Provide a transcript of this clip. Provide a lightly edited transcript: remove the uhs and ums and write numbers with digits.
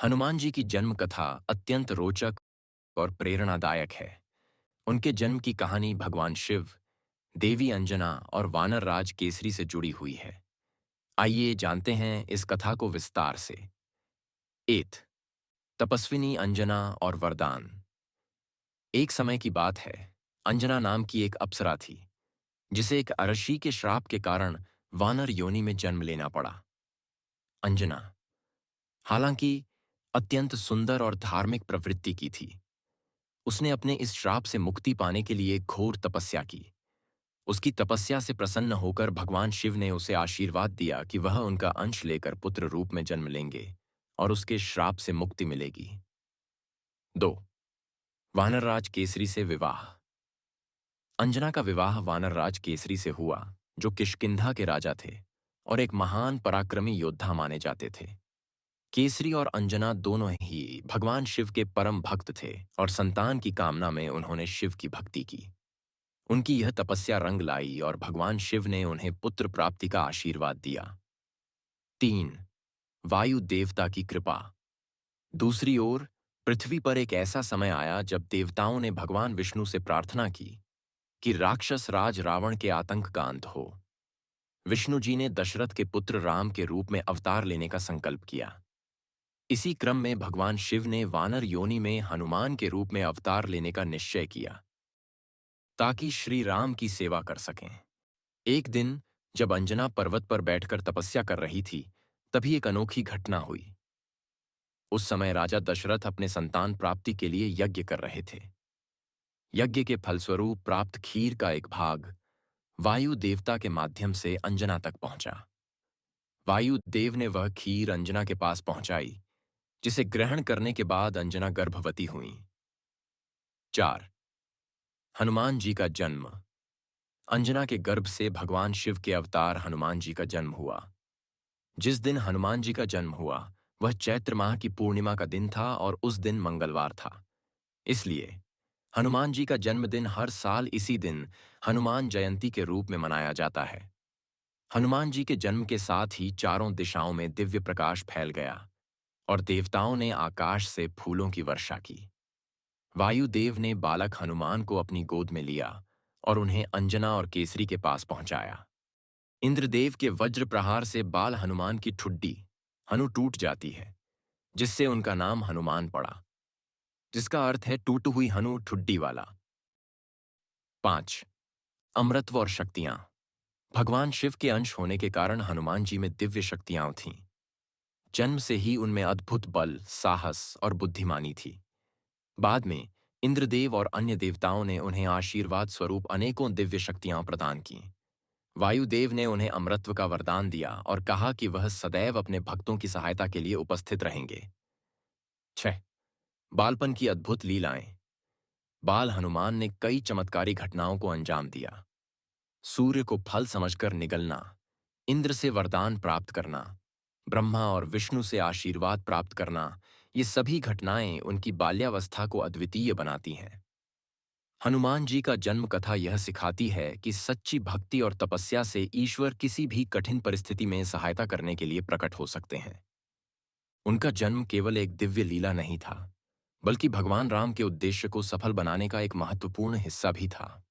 हनुमान जी की जन्म कथा अत्यंत रोचक और प्रेरणादायक है। उनके जन्म की कहानी भगवान शिव, देवी अंजना और वानर राज केसरी से जुड़ी हुई है। आइए जानते हैं इस कथा को विस्तार से। एथ तपस्विनी अंजना और वरदान। एक समय की बात है, अंजना नाम की एक अप्सरा थी, जिसे एक अरशी के श्राप के कारण वानर योनि में जन्म लेना पड़ा। अंजना हालांकि अत्यंत सुंदर और धार्मिक प्रवृत्ति की थी। उसने अपने इस श्राप से मुक्ति पाने के लिए घोर तपस्या की। उसकी तपस्या से प्रसन्न होकर भगवान शिव ने उसे आशीर्वाद दिया कि वह उनका अंश लेकर पुत्र रूप में जन्म लेंगे और उसके श्राप से मुक्ति मिलेगी। 2. वानरराज केसरी से विवाह। अंजना का विवाह वानरराज केसरी से हुआ, जो किष्किंधा के राजा थे और एक महान पराक्रमी योद्धा माने जाते थे। केसरी और अंजना दोनों ही भगवान शिव के परम भक्त थे और संतान की कामना में उन्होंने शिव की भक्ति की। उनकी यह तपस्या रंग लाई और भगवान शिव ने उन्हें पुत्र प्राप्ति का आशीर्वाद दिया। 3. वायु देवता की कृपा। दूसरी ओर पृथ्वी पर एक ऐसा समय आया जब देवताओं ने भगवान विष्णु से प्रार्थना की कि राक्षस राज रावण के आतंक का अंत हो। विष्णु जी ने दशरथ के पुत्र राम के रूप में अवतार लेने का संकल्प किया। इसी क्रम में भगवान शिव ने वानर योनि में हनुमान के रूप में अवतार लेने का निश्चय किया, ताकि श्री राम की सेवा कर सकें। एक दिन जब अंजना पर्वत पर बैठकर तपस्या कर रही थी, तभी एक अनोखी घटना हुई। उस समय राजा दशरथ अपने संतान प्राप्ति के लिए यज्ञ कर रहे थे। यज्ञ के फलस्वरूप प्राप्त खीर का एक भाग वायु देवता के माध्यम से अंजना तक पहुंचा। वायु देव ने वह खीर अंजना के पास पहुंचाई, जिसे ग्रहण करने के बाद अंजना गर्भवती हुई। 4. हनुमान जी का जन्म। अंजना के गर्भ से भगवान शिव के अवतार हनुमान जी का जन्म हुआ। जिस दिन हनुमान जी का जन्म हुआ, वह चैत्र माह की पूर्णिमा का दिन था और उस दिन मंगलवार था। इसलिए हनुमान जी का जन्मदिन हर साल इसी दिन हनुमान जयंती के रूप में मनाया जाता है। हनुमान जी के जन्म के साथ ही चारों दिशाओं में दिव्य प्रकाश फैल गया और देवताओं ने आकाश से फूलों की वर्षा की। वायुदेव ने बालक हनुमान को अपनी गोद में लिया और उन्हें अंजना और केसरी के पास पहुंचाया। इंद्रदेव के वज्र प्रहार से बाल हनुमान की ठुड्डी हनु टूट जाती है, जिससे उनका नाम हनुमान पड़ा, जिसका अर्थ है टूट हुई हनु ठुड्डी वाला। 5. अमृतत्व और शक्तियां। भगवान शिव के अंश होने के कारण हनुमान जी में दिव्य शक्तियां थीं। जन्म से ही उनमें अद्भुत बल, साहस और बुद्धिमानी थी। बाद में इंद्रदेव और अन्य देवताओं ने उन्हें आशीर्वाद स्वरूप अनेकों दिव्य शक्तियां प्रदान की। वायुदेव ने उन्हें अमरत्व का वरदान दिया और कहा कि वह सदैव अपने भक्तों की सहायता के लिए उपस्थित रहेंगे। 6. बालपन की अद्भुत लीलाएं। बाल हनुमान ने कई चमत्कारी घटनाओं को अंजाम दिया। सूर्य को फल समझकर निगलना, इंद्र से वरदान प्राप्त करना, ब्रह्मा और विष्णु से आशीर्वाद प्राप्त करना, ये सभी घटनाएं उनकी बाल्यावस्था को अद्वितीय बनाती हैं। हनुमान जी का जन्म कथा यह सिखाती है कि सच्ची भक्ति और तपस्या से ईश्वर किसी भी कठिन परिस्थिति में सहायता करने के लिए प्रकट हो सकते हैं। उनका जन्म केवल एक दिव्य लीला नहीं था, बल्कि भगवान राम के उद्देश्य को सफल बनाने का एक महत्वपूर्ण हिस्सा भी था।